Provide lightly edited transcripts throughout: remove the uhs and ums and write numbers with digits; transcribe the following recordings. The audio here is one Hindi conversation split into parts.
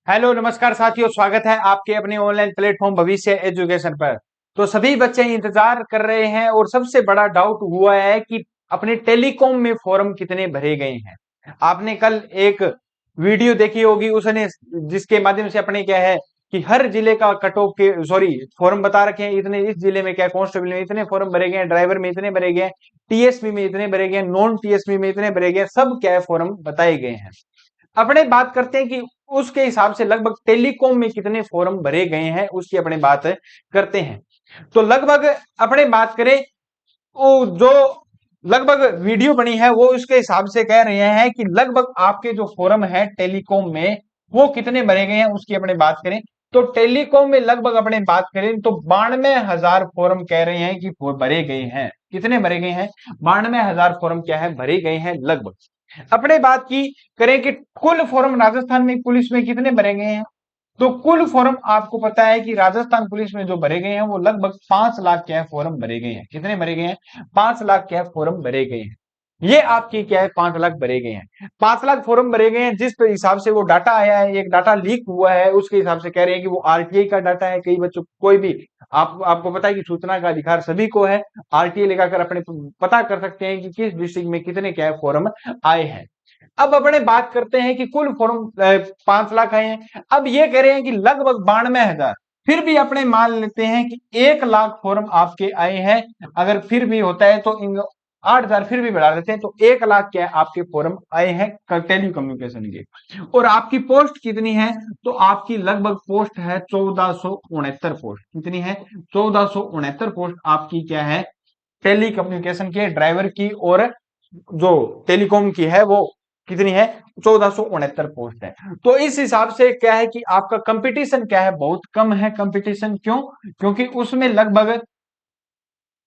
हेलो नमस्कार साथियों, स्वागत है आपके अपने ऑनलाइन प्लेटफॉर्म भविष्य एजुकेशन पर। तो सभी बच्चे इंतजार कर रहे हैं और सबसे बड़ा डाउट हुआ है कि अपने टेलीकॉम में फॉर्म कितने भरे गए हैं। आपने कल एक वीडियो देखी होगी, उसने जिसके माध्यम से अपने क्या है कि हर जिले का कट ऑफ के सॉरी फॉर्म बता रखे हैं। इतने इस जिले में क्या कांस्टेबल में इतने फॉर्म भरे गए हैं, ड्राइवर में इतने भरे गए हैं, टीएसपी में इतने भरे गए हैं, नॉन टीएसपी में इतने भरे गए हैं, सब क्या है फॉर्म बताए गए हैं। अपने बात करते हैं कि उसके हिसाब से लगभग टेलीकॉम में कितने फॉर्म भरे गए हैं, उसकी अपने बात करते हैं। तो लगभग अपने बात करें, वो जो लगभग वीडियो बनी है वो उसके हिसाब से कह रहे हैं कि लगभग आपके जो फॉर्म है टेलीकॉम में वो कितने भरे गए हैं, उसकी अपने बात करें तो टेलीकॉम में लगभग अपने बात करें तो 92,000 फॉर्म कह रहे हैं कि भरे गए हैं। कितने भरे गए हैं? 92,000 फॉर्म क्या है भरे गए हैं लगभग। अपने बात की करें कि कुल फॉर्म राजस्थान में पुलिस में कितने भरे गए हैं, तो कुल फॉर्म आपको पता है कि राजस्थान पुलिस में जो भरे गए हैं वो लगभग 5 लाख क्या है फॉर्म भरे गए हैं। कितने भरे गए हैं? 5 लाख क्या है फॉर्म भरे गए हैं। ये आपकी क्या है 5 लाख भरे गए हैं। 5 लाख फॉर्म भरे गए हैं। जिस हिसाब से वो डाटा आया है, एक डाटा लीक हुआ है, उसके हिसाब से कह रहे हैं कि वो आरटीआई का डाटा है। कई बच्चों कोई भी आपको पता है कि सूचना का अधिकार सभी को है। आरटीआई लगाकर अपने पता कर सकते हैं कि किस डिस्ट्रिक्ट में कितने क्या है फॉर्म आए हैं। अब अपने बात करते हैं कि कुल फॉर्म 5 लाख आए हैं। अब ये कह रहे हैं कि लगभग 92,000, फिर भी अपने मान लेते हैं कि 1 लाख फॉर्म आपके आए हैं। अगर फिर भी होता है तो 8,000 फिर भी बढ़ा देते हैं तो 1 लाख क्या है आपके फॉर्म आए हैं टेली कम्युनिकेशन के। और आपकी पोस्ट कितनी है? तो आपकी लगभग पोस्ट है 1469 पोस्ट। कितनी है? 1469 पोस्ट आपकी क्या है टेली कम्युनिकेशन के ड्राइवर की। और जो टेलीकॉम की है वो कितनी है? 1469 पोस्ट है। तो इस हिसाब से क्या है कि आपका कंपटीशन क्या है बहुत कम है। कंपटीशन क्यों? क्योंकि उसमें लगभग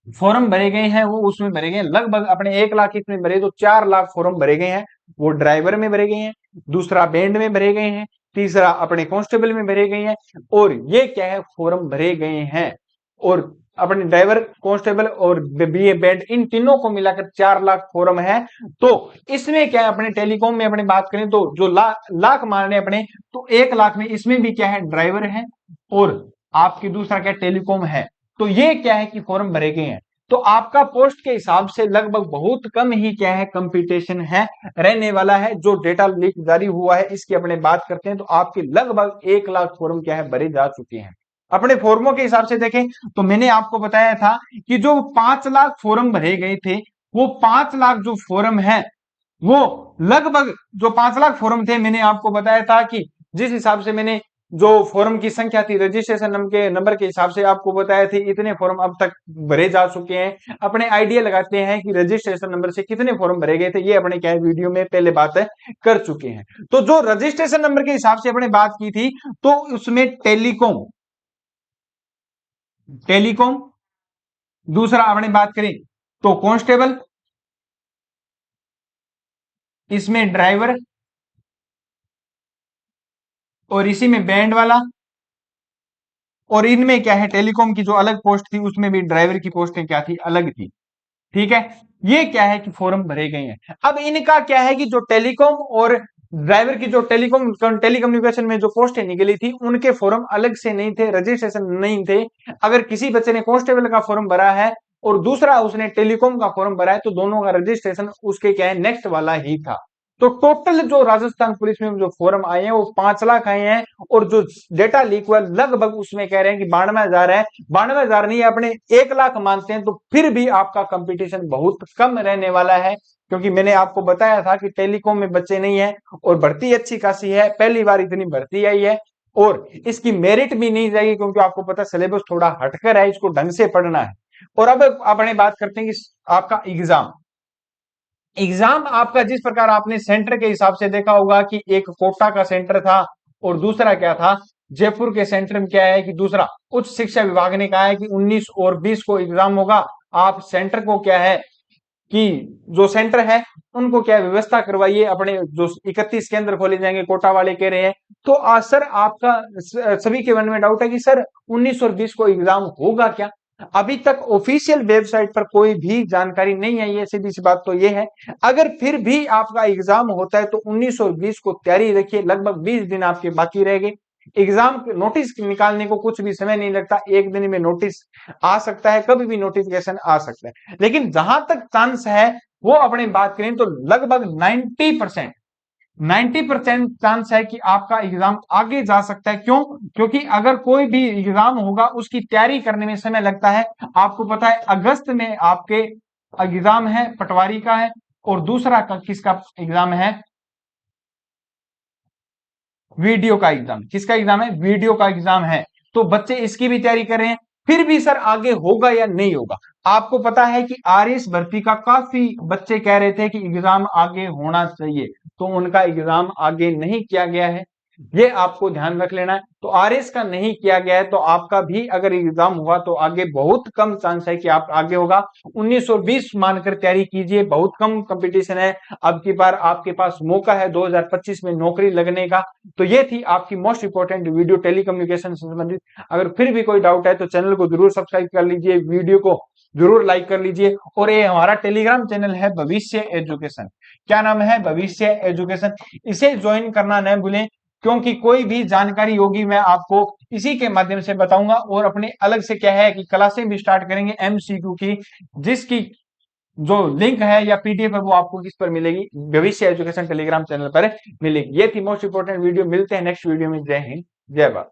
फॉर्म भरे गए हैं, वो उसमें भरे गए हैं लगभग अपने 1 लाख इसमें भरे तो 4 लाख फॉर्म भरे गए हैं। वो ड्राइवर में भरे गए हैं, दूसरा बैंड में भरे गए हैं, तीसरा अपने कांस्टेबल में भरे गए हैं। और ये क्या है फॉर्म भरे गए हैं। और अपने ड्राइवर, कांस्टेबल और बीए बैंड इन तीनों को मिलाकर 4 लाख फॉर्म है। तो इसमें क्या है अपने टेलीकॉम में अपने बात करें तो जो लाख मान रहे अपने, तो 1 लाख में इसमें भी क्या है ड्राइवर है और आपकी दूसरा क्या टेलीकॉम है। तो ये क्या है कि फॉर्म भरे गए हैं। तो आपका पोस्ट के हिसाब से लगभग बहुत कम ही क्या है कंपटीशन है रहने वाला है। जो डेटा लीक जारी हुआ है इसकी अपने बात करते हैं तो आपके लगभग 1 लाख फॉर्म क्या है भरे जा चुके हैं। अपने फॉर्मों के हिसाब से देखें तो मैंने आपको बताया था कि जो 5 लाख फॉर्म भरे गए थे, वो 5 लाख जो फॉर्म है वो लगभग जो 5 लाख फॉर्म थे, मैंने आपको बताया था कि जिस हिसाब से मैंने जो फॉर्म की संख्या थी रजिस्ट्रेशन नंबर के हिसाब से आपको बताया थी इतने फॉर्म अब तक भरे जा चुके हैं। अपने आइडिया लगाते हैं कि रजिस्ट्रेशन नंबर से कितने फॉर्म भरे गए थे, ये अपने क्या है वीडियो में पहले बात कर चुके हैं। तो जो रजिस्ट्रेशन नंबर के हिसाब से अपने बात की थी तो उसमें टेलीकॉम टेलीकॉम दूसरा अपने बात करें तो कांस्टेबल, इसमें ड्राइवर और इसी में बैंड वाला। और इनमें क्या है टेलीकॉम की जो अलग पोस्ट थी उसमें भी ड्राइवर की पोस्टें क्या थी अलग थी। ठीक है, ये क्या है कि फॉर्म भरे गए हैं। अब इनका क्या है कि जो टेलीकॉम और ड्राइवर की जो टेलीकम्युनिकेशन में जो पोस्टें निकली थी उनके फॉर्म अलग से नहीं थे, रजिस्ट्रेशन नहीं थे। अगर किसी बच्चे ने कांस्टेबल का फॉर्म भरा है और दूसरा उसने टेलीकॉम का फॉर्म भरा है तो दोनों का रजिस्ट्रेशन उसके क्या है नेक्स्ट वाला ही था। तो टोटल जो राजस्थान पुलिस में जो फॉर्म आए हैं वो 5 लाख आए हैं। और जो डेटा लीक हुआ लगभग उसमें कह रहे हैं कि 92,000 है। 92,000 नहीं, अपने 1 लाख मानते हैं तो फिर भी आपका कंपटीशन बहुत कम रहने वाला है। क्योंकि मैंने आपको बताया था कि टेलीकॉम में बच्चे नहीं है और भर्ती अच्छी खासी है, पहली बार इतनी भर्ती आई है। और इसकी मेरिट भी नहीं जाएगी क्योंकि आपको पता सिलेबस थोड़ा हटकर है, इसको ढंग से पढ़ना है। और अब अपने बात करते हैं कि आपका एग्जाम आपका जिस प्रकार आपने सेंटर के हिसाब से देखा होगा कि एक कोटा का सेंटर था और दूसरा क्या था जयपुर के सेंटर में क्या है कि दूसरा उच्च शिक्षा विभाग ने कहा है कि 19 और 20 को एग्जाम होगा। आप सेंटर को क्या है कि जो सेंटर है उनको क्या व्यवस्था करवाइए, अपने जो 31 केंद्र खोले जाएंगे कोटा वाले कह रहे हैं। तो सर आपका सभी के मन में डाउट है कि सर 19 और 20 को एग्जाम होगा क्या? अभी तक ऑफिशियल वेबसाइट पर कोई भी जानकारी नहीं आई है, सीधी सी बात तो ये है। अगर फिर भी आपका एग्जाम होता है तो 19 और 20 को तैयारी रखिए, लगभग 20 दिन आपके बाकी रह गए। एग्जाम नोटिस निकालने को कुछ भी समय नहीं लगता, एक दिन में नोटिस आ सकता है, कभी भी नोटिफिकेशन आ सकता है। लेकिन जहां तक चांस है वो अपने बात करें तो लगभग 90% चांस है कि आपका एग्जाम आगे जा सकता है। क्यों? क्योंकि अगर कोई भी एग्जाम होगा उसकी तैयारी करने में समय लगता है। आपको पता है अगस्त में आपके एग्जाम है, पटवारी का है, और दूसरा किसका एग्जाम है? वीडियो का एग्जाम। किसका एग्जाम है? वीडियो का एग्जाम है। तो बच्चे इसकी भी तैयारी कर रहे हैं। फिर भी सर आगे होगा या नहीं होगा? आपको पता है कि आरएस भर्ती का काफी बच्चे कह रहे थे कि एग्जाम आगे होना चाहिए, तो उनका एग्जाम आगे नहीं किया गया है। ये आपको ध्यान रख लेना है। तो आरएस का नहीं किया गया है तो आपका भी अगर एग्जाम हुआ तो आगे बहुत कम चांस है कि आप आगे होगा। 19 और 20 मानकर तैयारी कीजिए, बहुत कम कंपटीशन है। अब की बार आपके पास मौका है 2025 में नौकरी लगने का। तो ये थी आपकी मोस्ट इंपोर्टेंट वीडियो टेलीकम्युनिकेशन से संबंधित। अगर फिर भी कोई डाउट है तो चैनल को जरूर सब्सक्राइब कर लीजिए, वीडियो को जरूर लाइक कर लीजिए। और ये हमारा टेलीग्राम चैनल है भविष्य एजुकेशन। क्या नाम है? भविष्य एजुकेशन। इसे ज्वाइन करना न भूलें, क्योंकि कोई भी जानकारी होगी मैं आपको इसी के माध्यम से बताऊंगा। और अपने अलग से क्या है कि क्लासें भी स्टार्ट करेंगे एमसीक्यू की, जिसकी जो लिंक है या पीडीएफ है वो आपको किस पर मिलेगी? भविष्य एजुकेशन टेलीग्राम चैनल पर मिलेगी। ये थी मोस्ट इंपोर्टेंट वीडियो। मिलते हैं नेक्स्ट वीडियो में। जय हिंद, जय भारत।